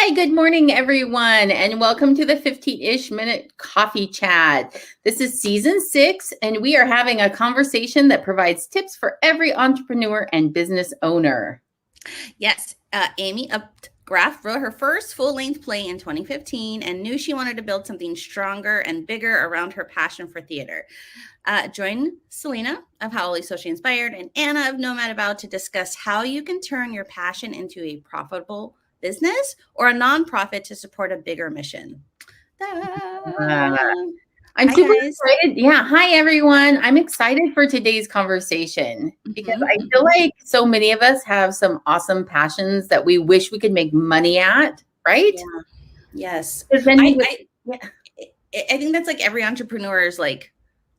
Hi, good morning, everyone, and welcome to the 15-ish minute coffee chat. This is season 6, and we are having a conversation that provides tips for every entrepreneur and business owner. Yes, Amy Uptgraft wrote her first full-length play in 2015 and knew she wanted to build something stronger and bigger around her passion for theater. Join Selena of Hauoli Socially Inspired and Anna of NomadAbout to discuss how you can turn your passion into a profitable business or a nonprofit to support a bigger mission. I'm super excited. Yeah. Hi, everyone. I'm excited for today's conversation because I feel like so many of us have some awesome passions that we wish we could make money at, right? Yeah. Yes. I think that's like every entrepreneur is like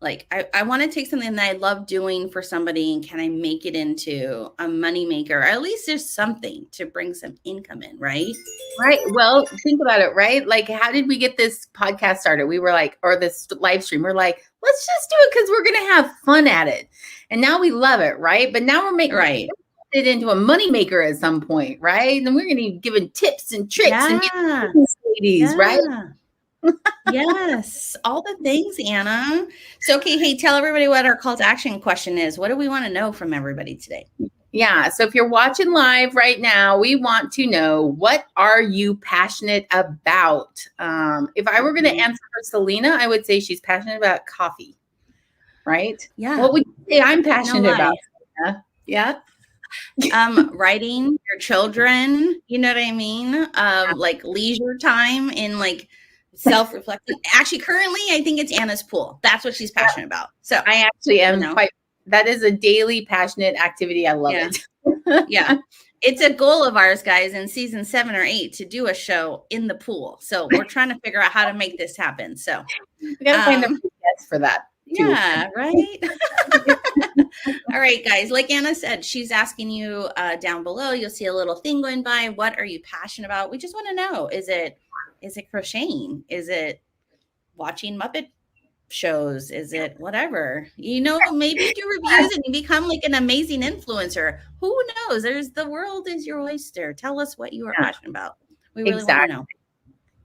I want to take something that I love doing for somebody and can I make it into a money maker? Or at least there's something to bring some income in, right? Right. Well, think about it, right? Like, how did we get this podcast started? We were like, or this live stream, we're like, let's just do it because we're going to have fun at it. And now we love it, right? But now we're making it into a money maker at some point, right? And we're going to be giving tips and tricks and ladies, right? Yes, all the things, Anna. So, okay, hey, tell everybody what our call to action question is. What do we want to know from everybody today? Yeah, so if you're watching live right now, we want to know, what are you passionate about? If I were going to answer for Selena, I would say she's passionate about coffee, right? Yeah. What would you say I'm passionate about? Yeah. Writing your children, you know what I mean? Like leisure time and like self-reflecting. Actually, currently, I think it's Anna's pool. That's what she's passionate about. So I actually am that is a daily passionate activity. I love it. Yeah. It's a goal of ours, guys, in season 7 or 8 to do a show in the pool. So we're trying to figure out how to make this happen. So we got to find the guests for that. Yeah, right. All right, guys. Like Anna said, she's asking you down below. You'll see a little thing going by. What are you passionate about? We just want to know. Is it crocheting? Is it watching Muppet shows? Is it whatever? You know, maybe do reviews and you become like an amazing influencer. Who knows? The world is your oyster. Tell us what you are passionate about. We really want to know.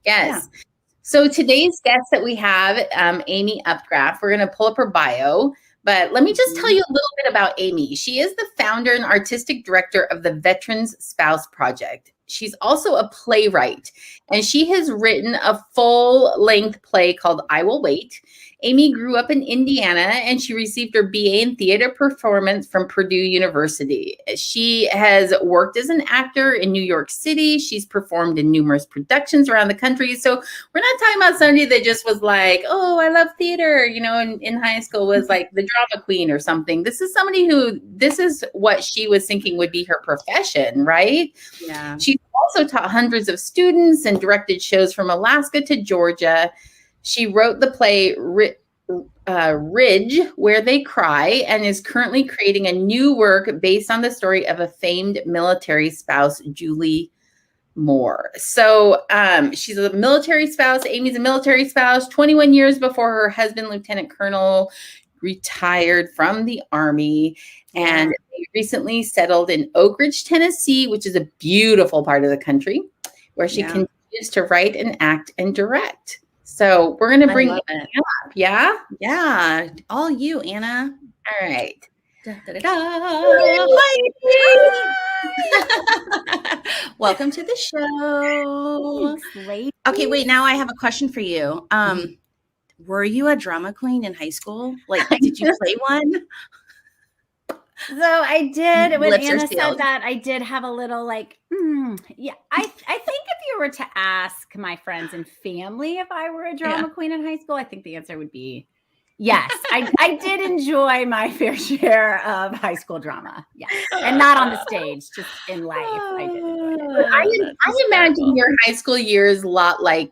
Yes. Yeah. So today's guest that we have, Amy Uptgraft, we're going to pull up her bio, but let me just tell you a little bit about Amy. She is the founder and artistic director of the Veterans Spouse Project. She's also a playwright, and she has written a full-length play called I Will Wait. Amy grew up in Indiana, and she received her BA in theater performance from Purdue University. She has worked as an actor in New York City. She's performed in numerous productions around the country. So we're not talking about somebody that just was like, oh, I love theater, you know, in high school was like the drama queen or something. This is somebody who, this is what she was thinking would be her profession, right? Yeah. She's also taught hundreds of students and directed shows from Alaska to Georgia. She wrote the play Ridge, Where They Cry, and is currently creating a new work based on the story of a famed military spouse, Julie Moore. So she's a military spouse. Amy's a military spouse, 21 years before her husband, Lieutenant Colonel, retired from the Army. And they recently settled in Oak Ridge, Tennessee, which is a beautiful part of the country, where she continues to write and act and direct. So we're going to bring Anna up. Yeah? Yeah. All you, Anna. All right. Hi. Welcome to the show. Thanks, okay, wait. Now I have a question for you. Were you a drama queen in high school? Like, did you play one? So I did. When Anna said that, I did have a little like, yeah. I think if you were to ask my friends and family if I were a drama queen in high school, I think the answer would be yes. I did enjoy my fair share of high school drama. Yeah, and not on the stage, just in life. I did enjoy it. I imagine your high school years a lot like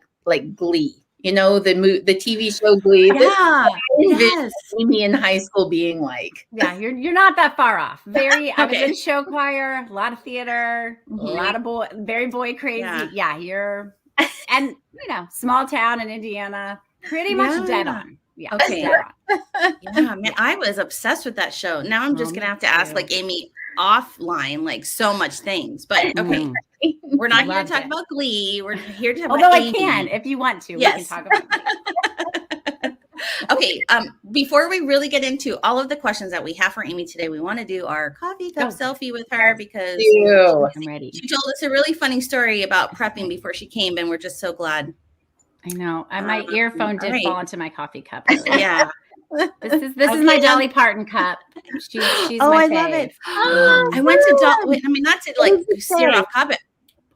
Glee. You know, the TV show Glee. Yeah. Yes. Amy in high school being like. Yeah, you're not that far off. I was in show choir, a lot of theater, a lot of very boy crazy. Yeah, you're, and you know, small town in Indiana, pretty much dead on. Yeah. Okay. Yeah, man, I was obsessed with that show. Now I'm just gonna have to ask, like, Amy, offline, like so much things. But okay, we're not here to talk about Glee. We're here to talk about Although Amy. I can, if you want to, yes. we can talk about Glee. Okay, before we really get into all of the questions that we have for Amy today, we want to do our coffee cup selfie with her because I'm ready. She told us a really funny story about prepping before she came, and we're just so glad. I know. My earphone did fall into my coffee cup earlier. Yeah. This is my Dolly Parton cup. She's my I fave. love it. I went to not to like steer off topic.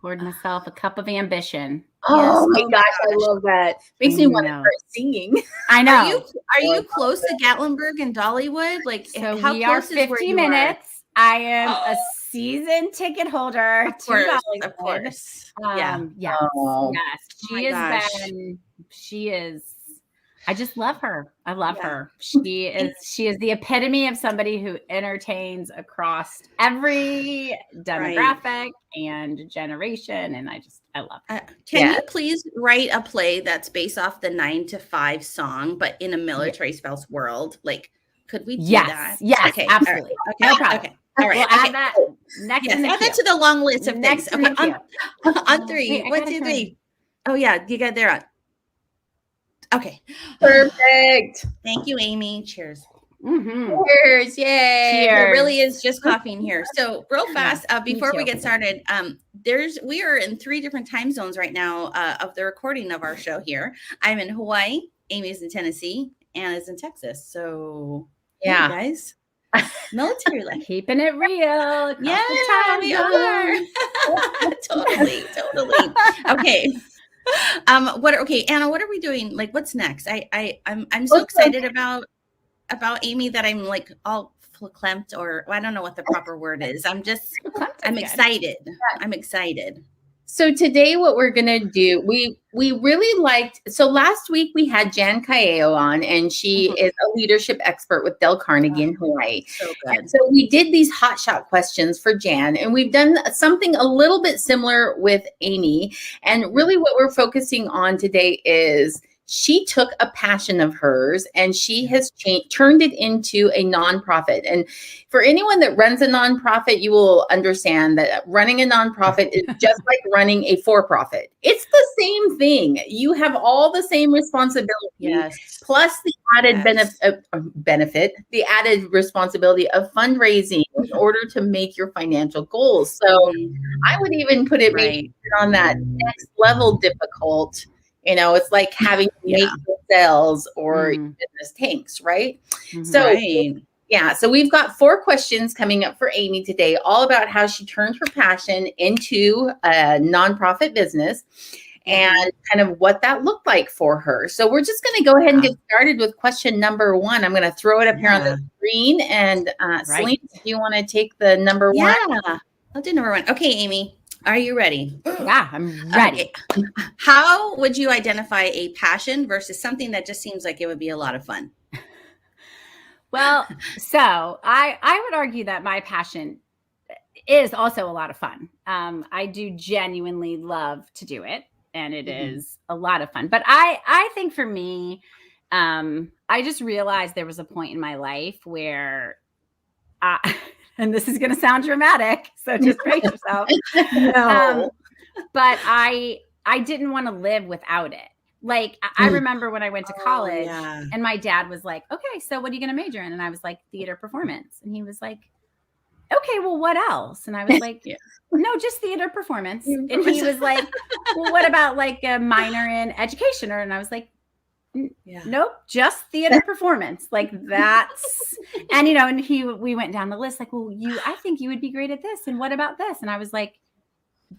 Poured myself a cup of ambition. Oh my gosh, I love that. Makes me want to start singing. I know. Are you close to Gatlinburg and Dollywood? Like, so how we close are 50 minutes. I am a season ticket holder. Of course. Yes. She is. I just love her. I love her. She is the epitome of somebody who entertains across every demographic and generation. And I love her. Can you please write a play that's based off the 9 to 5 song, but in a military spouse world? Like, could we do that? Yes, okay, absolutely. Right. Okay, no problem. Okay. All right. We'll add that next. Yes, add that to the long list of things. Okay, on 3. Wait, 1, 2, 3. Oh yeah, you got there on. Okay. Perfect. Thank you, Amy. Cheers. Cheers. Yay. There really is just coffee in here. So real fast, before we get started, we are in 3 different time zones right now of the recording of our show here. I'm in Hawaii, Amy's in Tennessee, Anna's in Texas. So yeah, guys. Military life. Keeping it real. Yeah, we are. Totally. Okay. Okay, Anna, what are we doing? Like, what's next? I'm so excited about Amy that I'm like all verklempt, or I don't know what the proper word is. I'm excited. I'm excited. So today what we're going to do, we really liked, so last week we had Jan Kaeo on, and she is a leadership expert with Dale Carnegie in Hawaii. So good. And so we did these hot shot questions for Jan, and we've done something a little bit similar with Amy. And really what we're focusing on today is she took a passion of hers and she has turned it into a nonprofit. And for anyone that runs a nonprofit, you will understand that running a nonprofit is just like running a for-profit. It's the same thing. You have all the same responsibilities, plus the added benefit, the added responsibility of fundraising in order to make your financial goals. So I would even put it maybe on that next level difficult. You know, it's like having to make sales or your business tanks, right? So, so we've got 4 questions coming up for Amy today, all about how she turned her passion into a nonprofit business and kind of what that looked like for her. So we're just going to go ahead and get started with question number 1. I'm going to throw it up here on the screen. And Selena, do you want to take the number 1? Yeah, I'll do number 1. Okay, Amy. Are you ready? Yeah, I'm ready. Okay. How would you identify a passion versus something that just seems like it would be a lot of fun? Well, so I would argue that my passion is also a lot of fun. I do genuinely love to do it, and it is a lot of fun. But I think for me, I just realized there was a point in my life where and this is going to sound dramatic, so just brace yourself. But I didn't want to live without it. Like, I remember when I went to college and my dad was like, okay, so what are you going to major in? And I was like, theater performance. And he was like, okay, well, what else? And I was like, no, just theater performance. And he was like, well, what about like a minor in education? And I was like, nope, just theater performance. Like that's, and and we went down the list like, well, I think you would be great at this. And what about this? And I was like,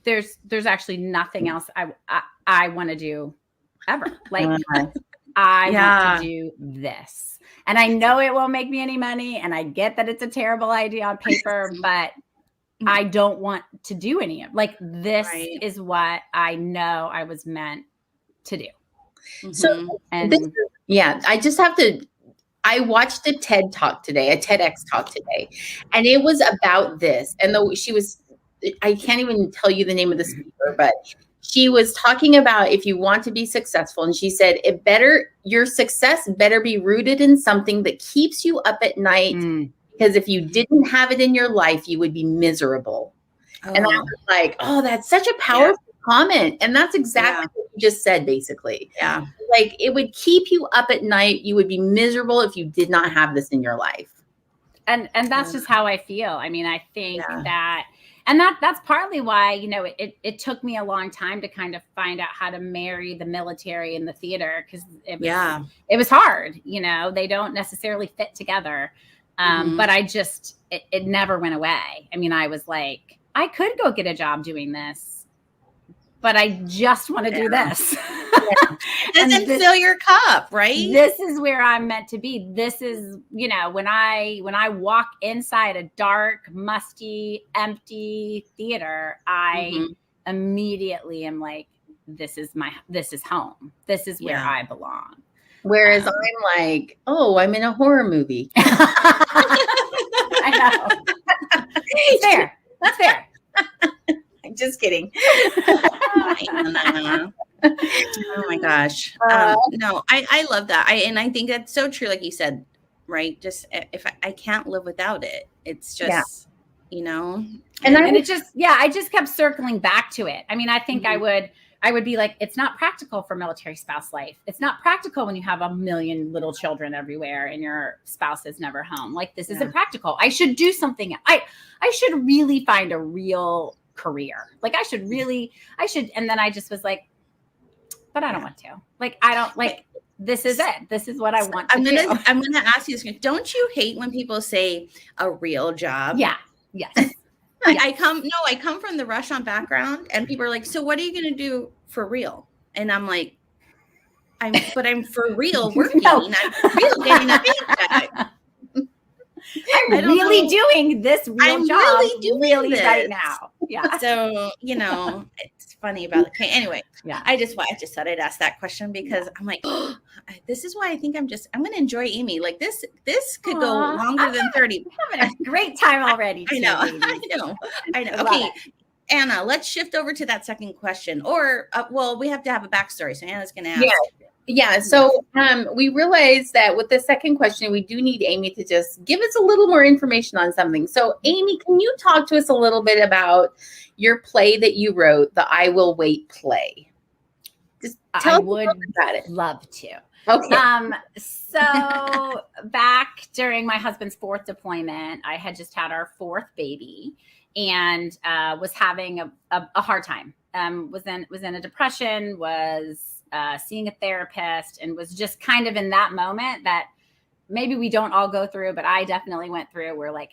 there's actually nothing else I want to do ever. Like I want to do this. And I know it won't make me any money. And I get that it's a terrible idea on paper, but I don't want to do any of like this is what I know I was meant to do. So I just have to, I watched a TED talk today, a TEDx talk today, and it was about this. And though I can't even tell you the name of the speaker, but she was talking about if you want to be successful. And she said, your success better be rooted in something that keeps you up at night because if you didn't have it in your life, you would be miserable. Oh. And I was like, oh, that's such a powerful comment. And that's exactly what you just said, basically. Yeah. Like it would keep you up at night. You would be miserable if you did not have this in your life. And that's just how I feel. I mean, I think that, and that's partly why, you know, it took me a long time to kind of find out how to marry the military and the theater, because it was hard. You know, they don't necessarily fit together. But I just, it never went away. I mean, I was like, I could go get a job doing this, but I just want to do this. Doesn't fill your cup, right? This is where I'm meant to be. This is, you know, when I walk inside a dark, musty, empty theater, I immediately am like, this is home. This is where I belong. Whereas I'm like, oh, I'm in a horror movie. I know. It's fair. That's fair. I'm just kidding. Oh my gosh. No, I love that. And I think that's so true. Like you said, right? Just if I can't live without it, it's just, you know, and it just, I just kept circling back to it. I mean, I think I would be like, it's not practical for military spouse life. It's not practical when you have a million little children everywhere and your spouse is never home. Like, this isn't practical. I should do something. I should really find a real career. Like I should. And then I just was like, but I don't want to. Like, I don't like, this is it. This is what I want to do. I'm going to ask you this. Don't you hate when people say a real job? Yeah. Yes. I come from the restaurant background, and people are like, so what are you going to do for real? And I'm like, I'm for real working. I'm for real getting a paycheck. I'm really doing this real job. Really doing this right now. Yeah. So, you know, it's funny about it. Okay, anyway, I just thought I'd ask that question because I'm like, oh, this is why I think I'm going to enjoy Amy. Like this could go longer than 30. I'm having a great time already. I know. Okay, Anna, let's shift over to that second question. Or, we have to have a backstory. So Anna's going to ask. Yeah. So we realized that with the second question, we do need Amy to just give us a little more information on something. So Amy, can you talk to us a little bit about your play that you wrote, the I Will Wait play? Just tell us about it. Love to. Okay. So back during my husband's 4th deployment, I had just had our 4th baby and was having a hard time. Was in a depression, was seeing a therapist, and was just kind of in that moment that maybe we don't all go through, but I definitely went through. We're like,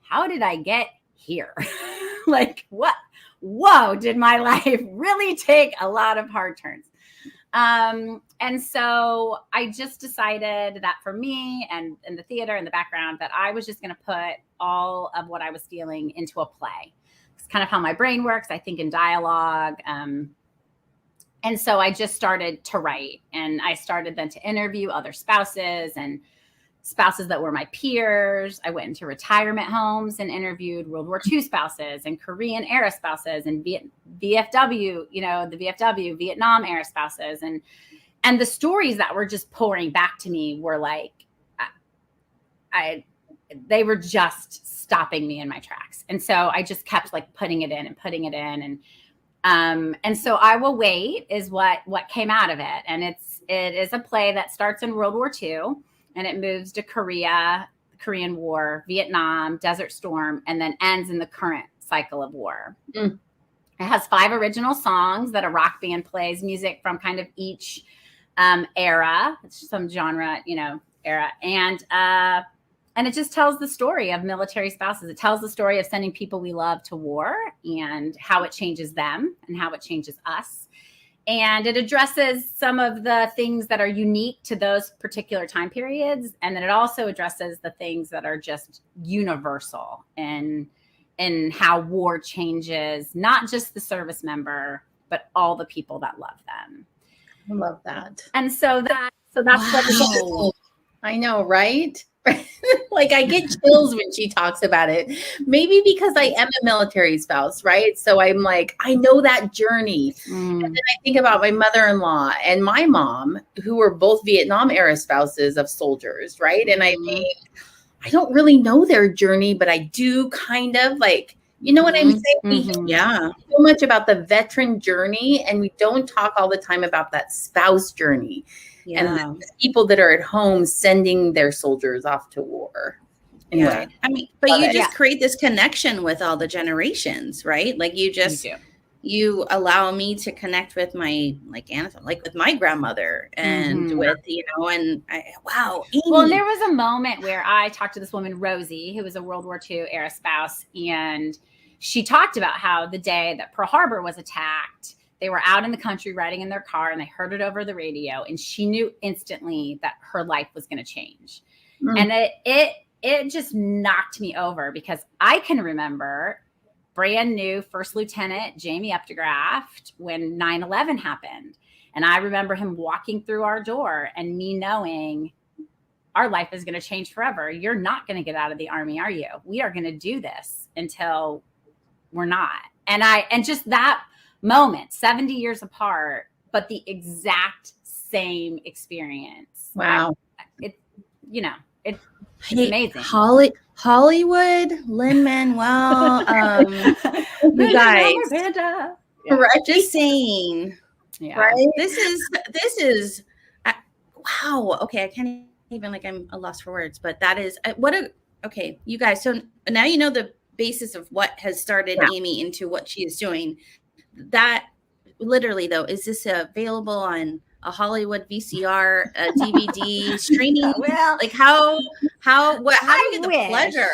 how did I get here? Like, what? Whoa, did my life really take a lot of hard turns? And so I just decided that for me and the theater and the background, that I was just going to put all of what I was feeling into a play. It's kind of how my brain works. I think in dialogue. And so I just started to write, and I started then to interview other spouses and spouses that were my peers. I went into retirement homes and interviewed World War II spouses and Korean era spouses and VFW, the VFW, Vietnam era spouses. And the stories that were just pouring back to me were like, they were just stopping me in my tracks. And so I just kept like putting it in. And so I Will Wait is what came out of it. And it is a play that starts in World War II and it moves to Korea, the Korean War, Vietnam, Desert Storm, and then ends in the current cycle of war. It has 5 original songs that a rock band plays, music from kind of each era, some genre, era. And it just tells the story of military spouses. It tells the story of sending people we love to war and how it changes them and how it changes us. And it addresses some of the things that are unique to those particular time periods. And then it also addresses the things that are just universal in how war changes, not just the service member, but all the people that love them. I love that. And so that's what I know, right? Like I get chills when she talks about it. Maybe because I am a military spouse, right? So I'm like, I know that journey. And then I think about my mother-in-law and my mom, who were both Vietnam era spouses of soldiers, right? And I think, I don't really know their journey, but I do kind of like, you know what I'm saying? We hear so much about the veteran journey, and we don't talk all the time about that spouse journey and the people that are at home sending their soldiers off to war. Anyway, I mean, but you just create this connection with all the generations, right? Like you allow me to connect with my, like Anna, like with my grandmother and with, you know, and wow. Amy. Well, and there was a moment where I talked to this woman, Rosie, who was a World War II era spouse. And she talked about how the day that Pearl Harbor was attacked, they were out in the country riding in their car and they heard it over the radio. And she knew instantly that her life was going to change. And it just knocked me over, because I can remember brand new First Lieutenant Amy Uptgraft when 9/11 happened. And I remember him walking through our door and me knowing our life is going to change forever. You're not going to get out of the Army, are you? We are going to do this until we're not. And just that moment, 70 years apart, but the exact same experience. Wow. It's amazing. Hollywood, Lin-Manuel, you guys, right? Just saying, right? This is wow. Okay, I can't even, like, I'm a loss for words, but that is okay, you guys. So now you know the basis of what has started Amy into what she is doing. That literally, though, is this available on a Hollywood VCR, a DVD, streaming? Well, like how do you get the pleasure?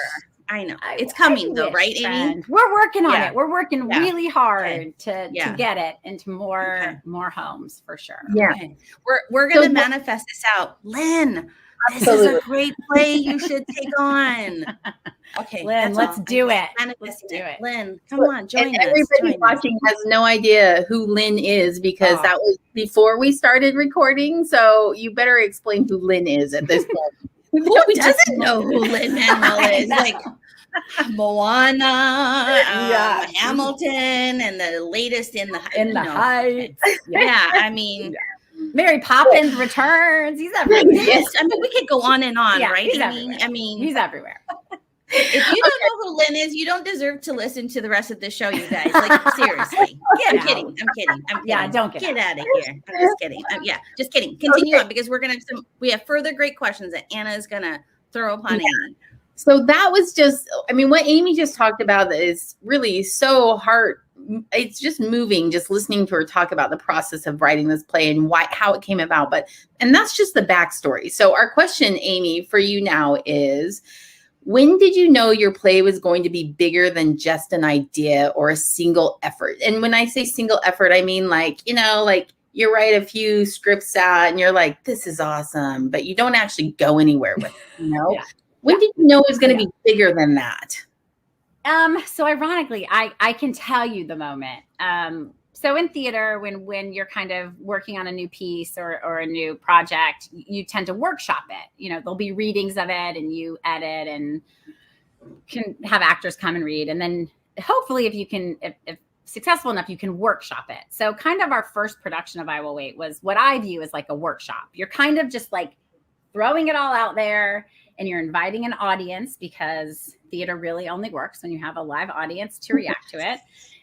I know it's coming though, right, Amy? We're working on it. We're working really hard to get it into more homes for sure. Yeah, we're gonna manifest this out, Lynn. This is a great play you should take on. Okay, Lynn, let's do it. Let's do it. Lynn, come on, join us. Everybody watching has no idea who Lynn is, because that was before we started recording. So you better explain who Lynn is at this point. Who doesn't know who Lin-Manuel is? Like Moana, Hamilton, and the latest in the Heights. Yeah, I mean. Mary Poppins Returns. He's everywhere. Yes, I mean, we could go on and on, right? He's everywhere. I mean, he's everywhere. If you don't know who Lynn is, you don't deserve to listen to the rest of the show, you guys. Like, seriously. I'm kidding. Don't get out of here. I'm just kidding. Just kidding. Continue on, because we have further great questions that Anna is gonna throw upon Amy. So that was just, I mean, what Amy just talked about is really so hard. It's just moving, just listening to her talk about the process of writing this play and how it came about. And that's just the backstory. So our question, Amy, for you now is, when did you know your play was going to be bigger than just an idea or a single effort? And when I say single effort, I mean, like, you know, like you write a few scripts out and you're like, this is awesome, but you don't actually go anywhere with it, you know? When did you know it was going to be bigger than that? So ironically, I can tell you the moment. So in theater, when you're kind of working on a new piece or a new project, you tend to workshop it. You know, there'll be readings of it and you edit and can have actors come and read. And then hopefully if successful enough, you can workshop it. So kind of our first production of I Will Wait was what I view as like a workshop. You're kind of just like throwing it all out there, and you're inviting an audience, because theater really only works when you have a live audience to react to it.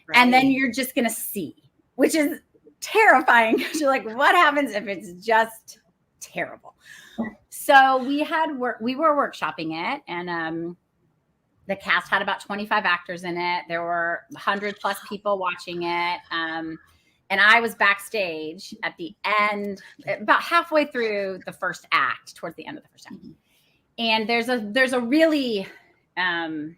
Right. And then you're just going to see, which is terrifying, because you're like, what happens if it's just terrible? So we were workshopping it, and the cast had about 25 actors in it. There were 100+ people watching it. And I was backstage at the end, about halfway through the first act, towards the end of the first act. Mm-hmm. And there's a really, I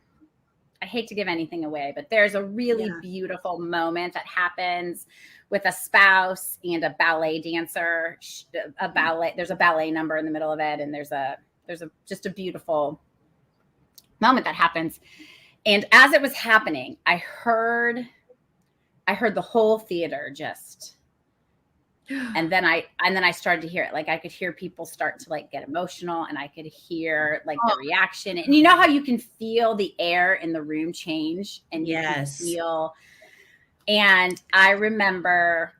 hate to give anything away, but there's a really beautiful moment that happens with a spouse and a ballet dancer. There's a ballet number in the middle of it, and there's just a beautiful moment that happens. And as it was happening, I heard the whole theater just. And then I started to hear it. Like, I could hear people start to like get emotional, and I could hear like the reaction. And you know how you can feel the air in the room change, and you can feel. And I remember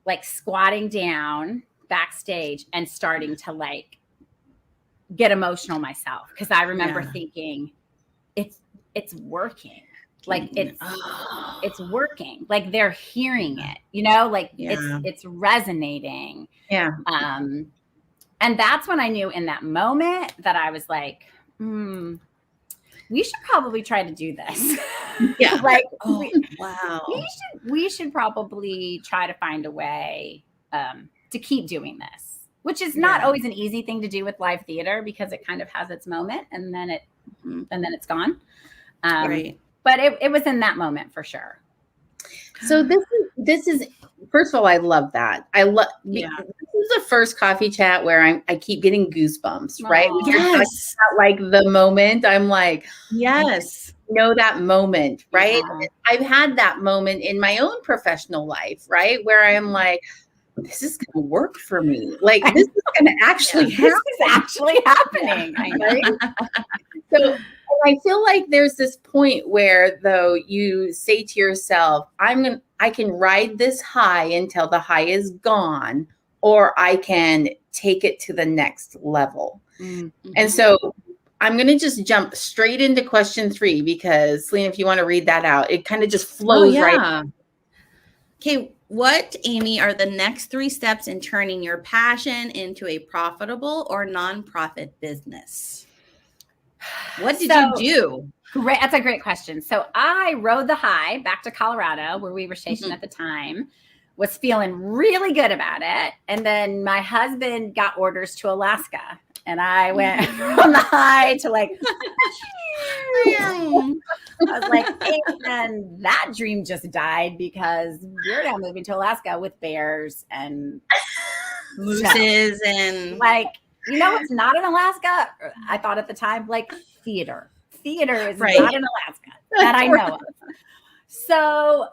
like squatting down backstage and starting to like get emotional myself because I remember thinking it's working. Like it's working. Like they're hearing it, you know, like it's resonating. Yeah. And that's when I knew in that moment that I was like, we should probably try to do this. Yeah. Like, wow. We should probably try to find a way to keep doing this, which is not always an easy thing to do with live theater because it kind of has its moment and then it's gone. Right. But it was in that moment for sure. So this is first of all, I love that. This is the first coffee chat where I keep getting goosebumps, right? Yes. Like the moment I'm like, yes, know that moment, right? Yeah. I've had that moment in my own professional life, right? Where I'm like, this is going to work for me. Like this is going to actually happen. This is actually happening. Right? So I feel like there's this point where though you say to yourself, I can ride this high until the high is gone, or I can take it to the next level. Mm-hmm. And so I'm going to just jump straight into question 3 because Selena, if you want to read that out, it kind of just flows right. Okay. What, Amy, are the next 3 steps in turning your passion into a profitable or nonprofit business? What did you do? Great. That's a great question. So I rode the high back to Colorado where we were stationed at the time, was feeling really good about it. And then my husband got orders to Alaska and I went from the high to like, I was like, and that dream just died because we're now moving to Alaska with bears and mooses and like, you know, it's not in Alaska. I thought at the time, like theater is not in Alaska that I know of. So,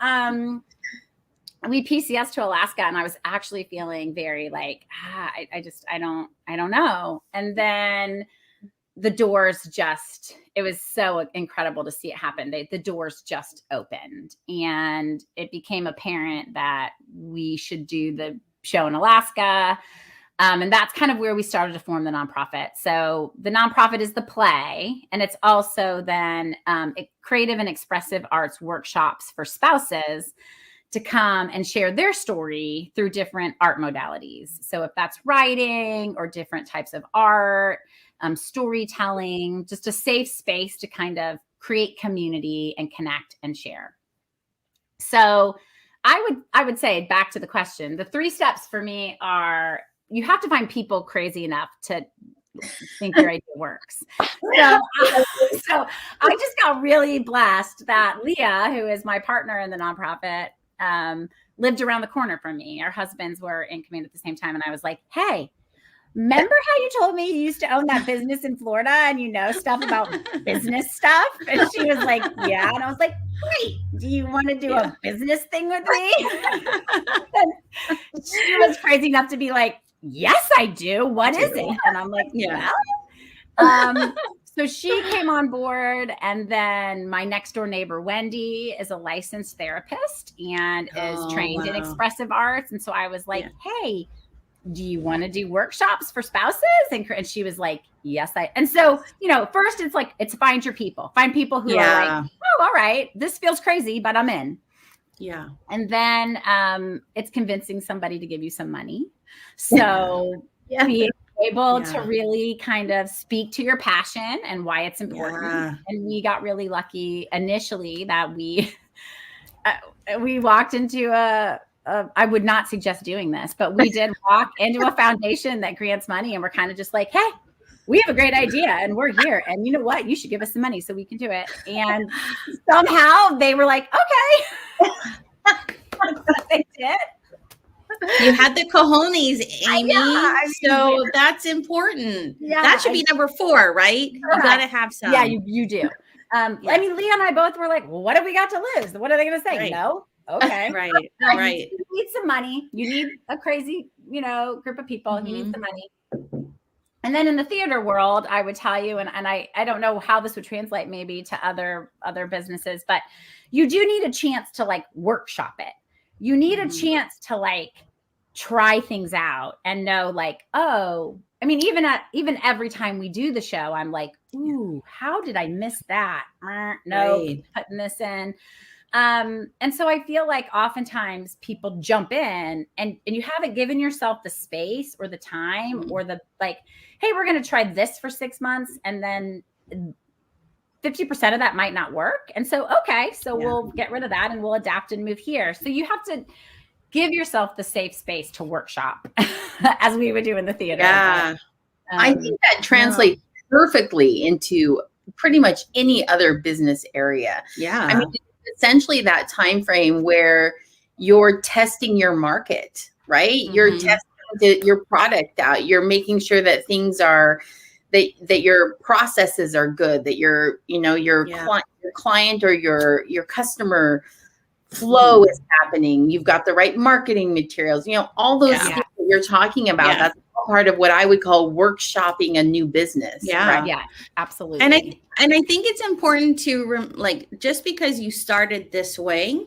we PCS to Alaska and I was actually feeling very like, I don't know. And then the doors it was so incredible to see it happen. The doors just opened and it became apparent that we should do the show in Alaska. And that's kind of where we started to form the nonprofit. So the nonprofit is the play, and it's also then creative and expressive arts workshops for spouses to come and share their story through different art modalities. So if that's writing or different types of art, storytelling, just a safe space to kind of create community and connect and share. So I would say, back to the question, the 3 steps for me are, you have to find people crazy enough to think your idea works. So I just got really blessed that Leah, who is my partner in the nonprofit, lived around the corner from me. Our husbands were in command at the same time. And I was like, hey, remember how you told me you used to own that business in Florida and you know stuff about business stuff? And she was like, yeah. And I was like, great. Do you want to do a business thing with me? And she was crazy enough to be like, yes, I do. What is it? And I'm like, well. So she came on board, and then my next door neighbor, Wendy, is a licensed therapist and is trained in expressive arts. And so I was like, hey, do you want to do workshops for spouses? And she was like, yes, and so, you know, first it's find your people, find people who are like, oh, all right, this feels crazy, but I'm in. Yeah. And then it's convincing somebody to give you some money. So being able to really kind of speak to your passion and why it's important. Yeah. And we got really lucky initially that we walked into I would not suggest doing this, but we did walk into a foundation that grants money, and we're kind of just like, hey, we have a great idea and we're here. And you know what? You should give us some money so we can do it. And somehow they were like, okay. They did. You had the cojones, Amy. So that's important. Yeah, that should be number 4, right? You got to have some. Yeah, you do. I mean, Leah and I both were like, well, what have we got to lose? What are they going to say? Right. No. Okay. Right. You need some money. You need a crazy, group of people. Mm-hmm. You need some money. And then in the theater world, I would tell you, and I don't know how this would translate maybe to other businesses, but you do need a chance to workshop it. You need a chance to try things out and know I mean, even every time we do the show, I'm like, ooh, how did I miss that? No, putting this in. And so I feel like oftentimes people jump in and you haven't given yourself the space or the time or the like, hey, we're going to try this for 6 months. And then 50% of that might not work. And so, okay, so we'll get rid of that and we'll adapt and move here. So you have to give yourself the safe space to workshop as we would do in the theater. Yeah. But, I think that translates perfectly into pretty much any other business area. Yeah. I mean, essentially that time frame where you're testing your market, right? You're testing your product out. You're making sure that things are that your processes are good, that your client or your customer flow is happening. You've got the right marketing materials, all those things that you're talking about. That's part of what I would call workshopping a new business. Yeah. Right? Yeah, absolutely. And I think it's important to just because you started this way,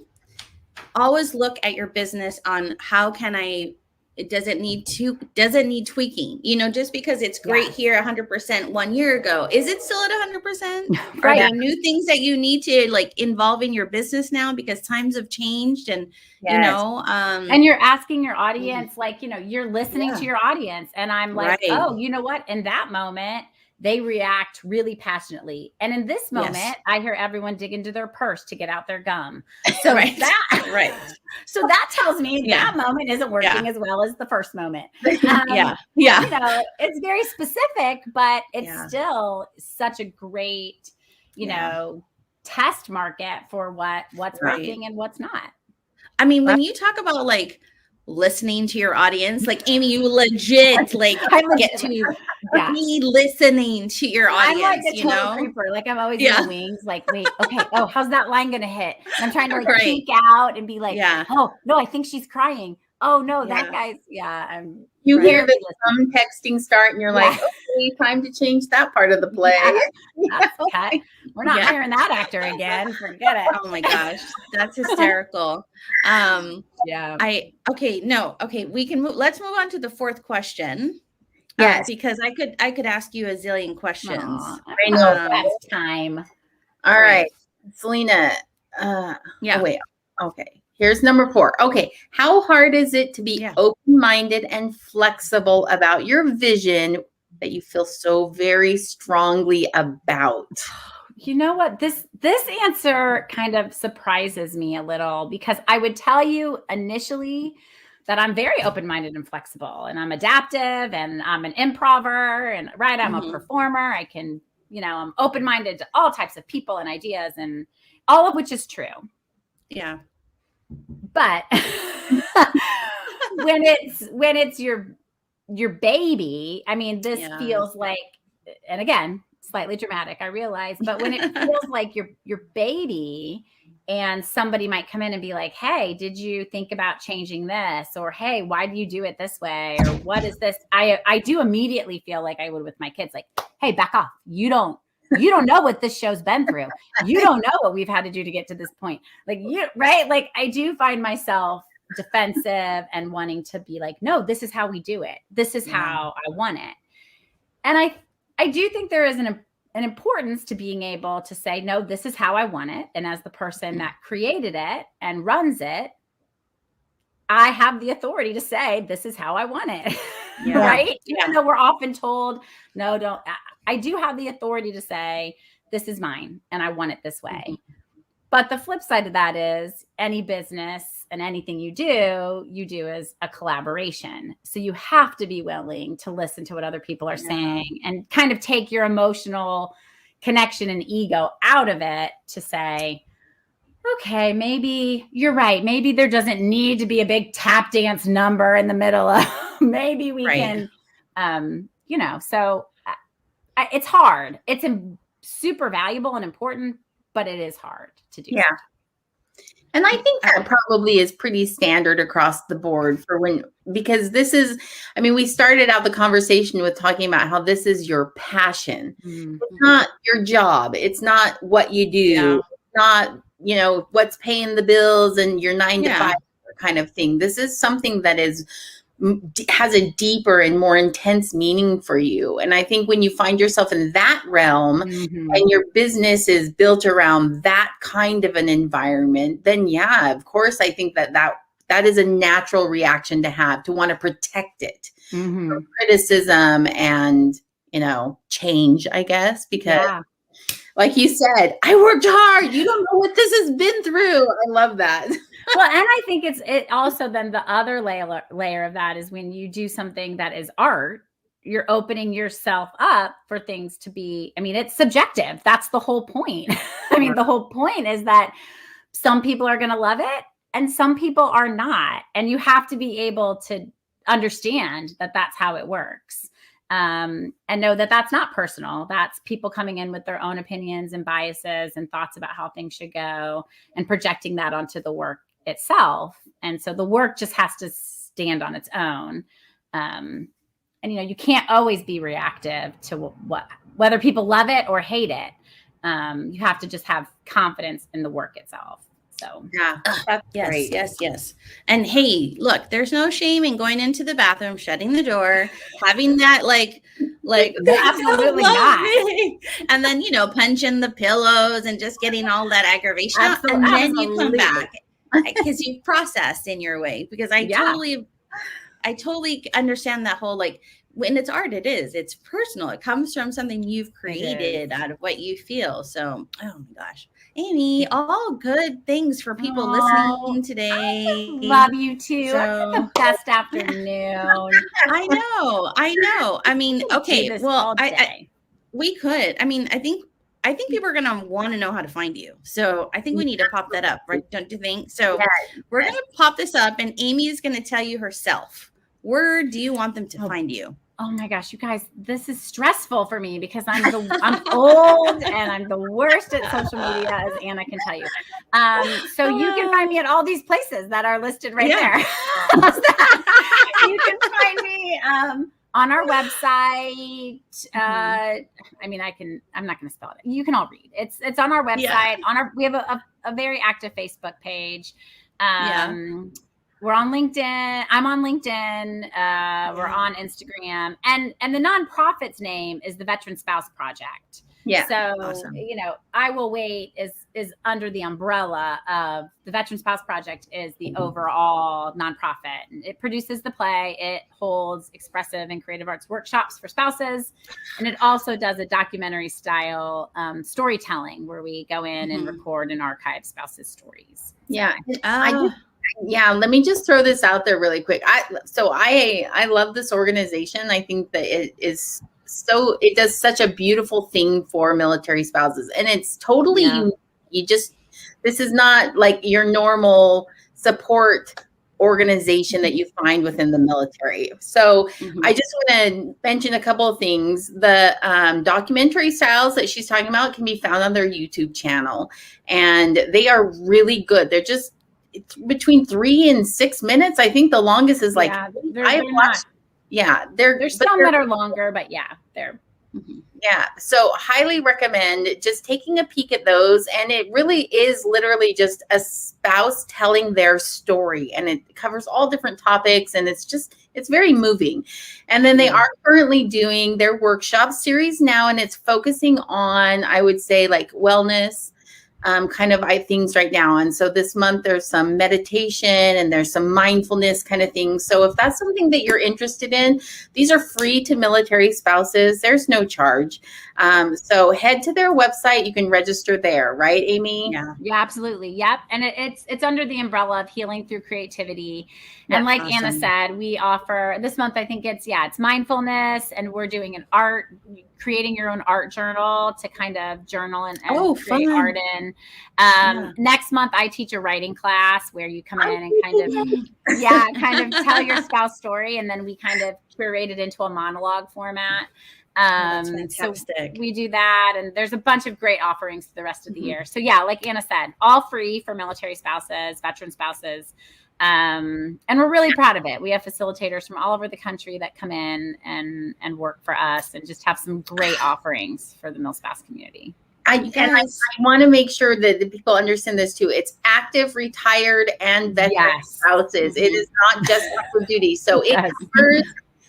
always look at your business on how can does it need tweaking? Just because it's great here 100% 1 year ago, is it still at 100%? Right. Are there new things that you need to involve in your business now because times have changed and and you're asking your audience, you're listening to your audience, and I'm like, oh, you know what? In that moment, they react really passionately. And in this moment, I hear everyone dig into their purse to get out their gum. So so that tells me that moment isn't working as well as the first moment. It's very specific, but it's still such a great, test market for what's working and what's not. I mean, when you talk about listening to your audience, Amy, you legit get to be listening to your audience. I'm like a total creeper. I'm always in the wings. Wait, okay. Oh, how's that line gonna hit? And I'm trying to peek out and be like, oh no, I think she's crying. Oh no, that guy's you hear the texting start and you're like, okay, time to change that part of the play. We're not hiring that actor again. Forget it. Oh my gosh, that's hysterical. We can move. Let's move on to the fourth question. Yes, because I could ask you a zillion questions. I know that's time. All right, Selena. Wait. Okay. Here's number 4. Okay. How hard is it to be open-minded and flexible about your vision that you feel so very strongly about? You know what? This answer kind of surprises me a little, because I would tell you initially that I'm very open-minded and flexible, and I'm adaptive, and I'm an improver, and I'm a performer. I can, I'm open-minded to all types of people and ideas, and all of which is true. Yeah. But when it's your baby, I mean, this feels like, and again, slightly dramatic, I realize, but when it feels like your baby, and somebody might come in and be like, hey, did you think about changing this? Or, hey, why do you do it this way? Or what is this? I do immediately feel like I would with my kids, like, hey, back off. You don't know what this show's been through. You don't know what we've had to do to get to this point. I do find myself defensive and wanting to be like, no, this is how we do it. This is how I want it. And I do think there is an importance to being able to say, no, this is how I want it. And as the person that created it and runs it, I have the authority to say, this is how I want it. Right? Even though we're often told, no, don't. I do have the authority to say, this is mine and I want it this way. But the flip side of that is any business and anything you do as a collaboration. So you have to be willing to listen to what other people are saying and kind of take your emotional connection and ego out of it to say, okay, maybe you're right. Maybe there doesn't need to be a big tap dance number in the middle of, maybe we can, so it's hard. It's super valuable and important, but it is hard to do. Yeah. And I think that probably is pretty standard across the board because this is, I mean, we started out the conversation with talking about how this is your passion. Mm-hmm. It's not your job. It's not what you do. Yeah. It's not, what's paying the bills and your 9 to 5 kind of thing. This is something that is has a deeper and more intense meaning for you. And I think when you find yourself in that realm and your business is built around that kind of an environment, then yeah, of course, I think that is a natural reaction to have, to want to protect it from criticism and, change, I guess, because like you said, I worked hard. You don't know what this has been through. I love that. Well, and I think it also then the other layer of that is when you do something that is art, you're opening yourself up for things to be, it's subjective. That's the whole point. The whole point is that some people are going to love it and some people are not. And you have to be able to understand that that's how it works. And know that that's not personal. That's people coming in with their own opinions and biases and thoughts about how things should go and projecting that onto the work itself. And so the work just has to stand on its own. And, you can't always be reactive to whether people love it or hate it. You have to just have confidence in the work itself. So yeah, that's great. Yes. And hey, look, there's no shame in going into the bathroom, shutting the door, having that like absolutely not. And then, punching the pillows and just getting all that aggravation out. And then you come back because you've processed in your way. Because I totally understand that whole, when it's art, it's personal. It comes from something you've created out of what you feel. So, oh my gosh. Amy, all good things for people listening today. Love you too. So, the best afternoon. I know. Okay. Well, we could. I think people are going to want to know how to find you. So I think we need to pop that up, right? Don't you think? So we're going to pop this up and Amy is going to tell you herself. Where do you want them to find you? Oh my gosh, you guys, this is stressful for me because I'm old and I'm the worst at social media, as Anna can tell you. So you can find me at all these places that are listed right there. You can find me on our website. I'm not going to spell it. You can all read. It's on our website. We have a very active Facebook page. We're on LinkedIn. I'm on LinkedIn. We're on Instagram. And the nonprofit's name is the Veteran Spouse Project. Yeah. So, awesome. I Will Wait is under the umbrella of the Veteran Spouse Project is the overall nonprofit. It produces the play. It holds expressive and creative arts workshops for spouses. And it also does a documentary style storytelling where we go in and record and archive spouses' stories. Yeah. Let me just throw this out there really quick. I love this organization. I think that it does such a beautiful thing for military spouses, and it's totally unique. This is not like your normal support organization that you find within the military. So I just want to mention a couple of things. The documentary styles that she's talking about can be found on their YouTube channel, and they are really good. It's between 3 and 6 minutes. I think the longest is there's some that are longer, but they're so highly recommend just taking a peek at those. And it really is literally just a spouse telling their story, and it covers all different topics, and it's very moving. And then they are currently doing their workshop series now, and it's focusing on, I would say, wellness things right now. And so this month there's some meditation and there's some mindfulness kind of things. So if that's something that you're interested in, these are free to military spouses. There's no charge. So head to their website. You can register there, right, Amy? Yeah, absolutely. Yep. And it's under the umbrella of Healing Through Creativity. And like Anna said, we offer this month, I think it's mindfulness, and we're doing creating your own art journal to kind of journal and create art in. Next month, I teach a writing class where you come in and kind of tell your spouse story, and then we kind of curate it into a monologue format. That's fantastic. So we do that, and there's a bunch of great offerings for the rest of the year. So like Anna said, all free for military spouses, veteran spouses. And we're really proud of it. We have facilitators from all over the country that come in and work for us and just have some great offerings for the mil spouse community. I want to make sure that the people understand this too. It's active, retired, and veteran spouses. It is not just active duty. So it covers.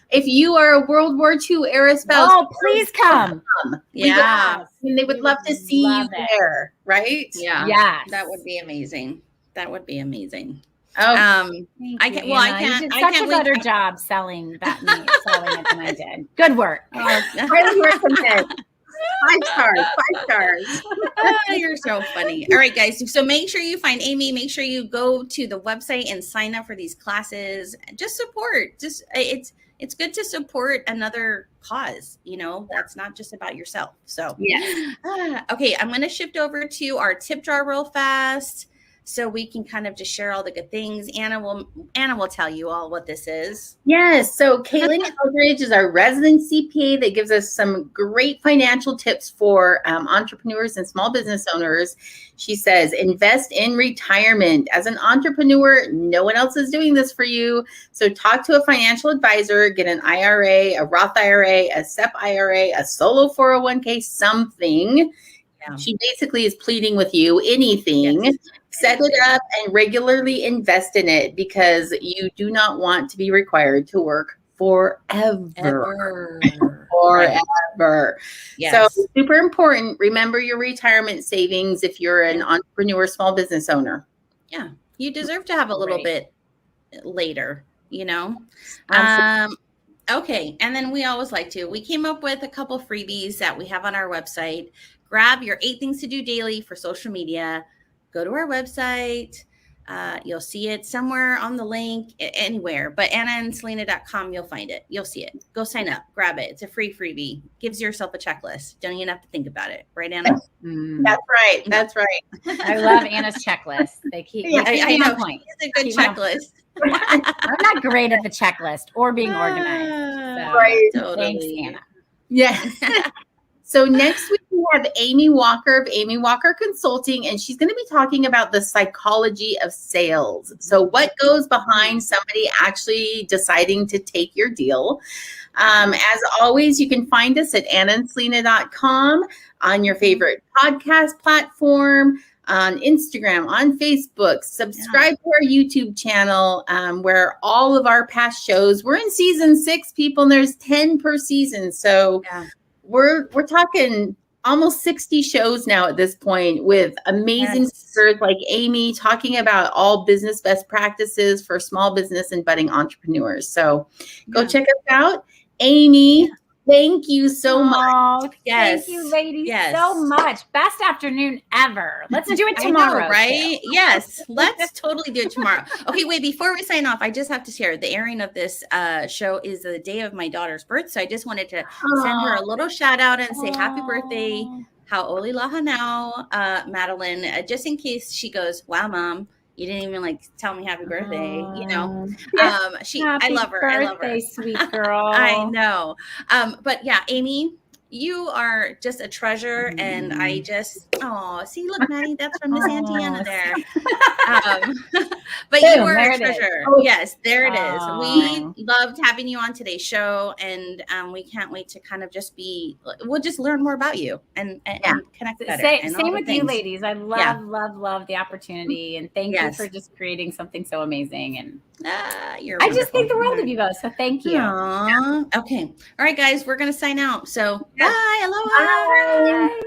If you are a World War II era spouse, please come. Yeah, and they would love to see you there, right? Yeah, yes, that would be amazing. That would be amazing. Oh, I can't. Well, I can't. You did such a better job selling it than I did. Good work. Highly recommend. 5 stars. 5 stars. You're so funny. All right, guys. So make sure you find Amy. Make sure you go to the website and sign up for these classes. Just support. It's good to support another cause. You know, that's not just about yourself. So okay, I'm going to shift over to our tip jar real fast, so we can kind of just share all the good things. Anna will tell you all what this is. Yes. So Caitlin Eldridge is our resident CPA that gives us some great financial tips for entrepreneurs and small business owners. She says, invest in retirement. As an entrepreneur, no one else is doing this for you. So talk to a financial advisor, get an IRA, a Roth IRA, a SEP IRA, a solo 401k, something. Yeah. She basically is pleading with you, anything. Yes. Set it up and regularly invest in it, because you do not want to be required to work forever. Forever. Yes. So super important. Remember your retirement savings if you're an entrepreneur, small business owner. Yeah. You deserve to have a little bit later, you know? Okay. And then we always we came up with a couple freebies that we have on our website. Grab your 8 things to do daily for social media. Go to our website. You'll see it somewhere on the link, anywhere, but AnnaandSelena.com, you'll find it. You'll see it. Go sign up, grab it. It's a free freebie. Gives yourself a checklist. Don't even have to think about it. Right, Anna? That's right. That's right. I love Anna's checklist. They keep I know. Point. It's a good checklist. I'm not great at the checklist or being organized. So right. Totally. Thanks, Anna. Yes. So next week we have Amy Walker of Amy Walker Consulting, and she's going to be talking about the psychology of sales. So what goes behind somebody actually deciding to take your deal? As always, you can find us at AnnaandSelena.com, on your favorite podcast platform, on Instagram, on Facebook. Subscribe to our YouTube channel, where all of our past shows. We're in season 6, people, and there's 10 per season. So we're talking almost 60 shows now at this point, with amazing speakers like Amy talking about all business best practices for small business and budding entrepreneurs. So go check us out. Amy, thank you so much. Thank you, ladies, so much. Best afternoon ever. Let's do it tomorrow. I know, right? Yes, let's totally do it tomorrow. Okay, wait, before we sign off, I just have to share the airing of this show is the day of my daughter's birth. So I just wanted to send her a little shout out and say happy birthday. Hauoli laha now, Madeline, just in case she goes, wow, Mom, you didn't even tell me happy birthday, you know. I love her. I love her. Sweet girl. I know. But yeah, Amy, you are just a treasure, and I just see, look, Maddie, that's from Miss Auntie Anna there. But you are a treasure. Yes, there it is. We loved having you on today's show, and we can't wait to kind of we'll just learn more about you and connect better. Same with you, ladies. I love the opportunity, and thank you for just creating something so amazing. And I just think the world of you both. So thank you. Okay. All right, guys, we're gonna sign out. So bye. Aloha. Bye.